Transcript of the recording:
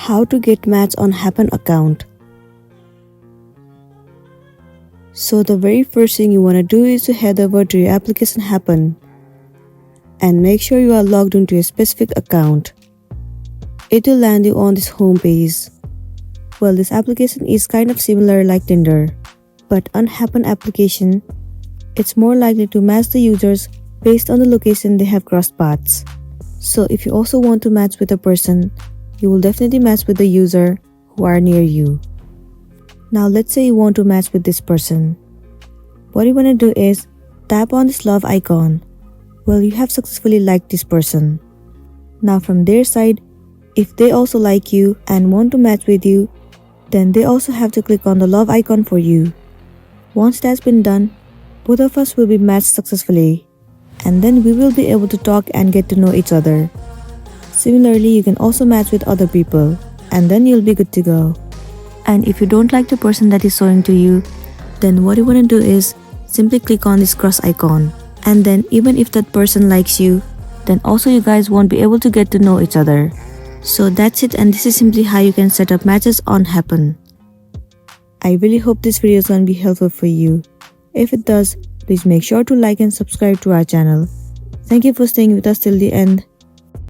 How to get match on Happn account. So the very first thing you want to do is to head over to your application Happn and make sure you are logged into a specific account. It will land you on this home page. Well, this application is kind of similar like Tinder, but on Happn application, it's more likely to match the users based on the location they have crossed paths. So if you also want to match with a person, you will definitely match with the user who are near you. Now let's say you want to match with this person. What you want to do is tap on this love icon. Well, you have successfully liked this person. Now from their side, if they also like you and want to match with you, then they also have to click on the love icon for you. Once that's been done, both of us will be matched successfully, and then we will be able to talk and get to know each other. Similarly, you can also match with other people, and then you'll be good to go. And if you don't like the person that is showing to you, then what you want to do is simply click on this cross icon, and then even if that person likes you, then also you guys won't be able to get to know each other. So that's it, and this is simply how you can set up matches on Happn. I really hope this video is going to be helpful for you. If it does, please make sure to like and subscribe to our channel. Thank you for staying with us till the end.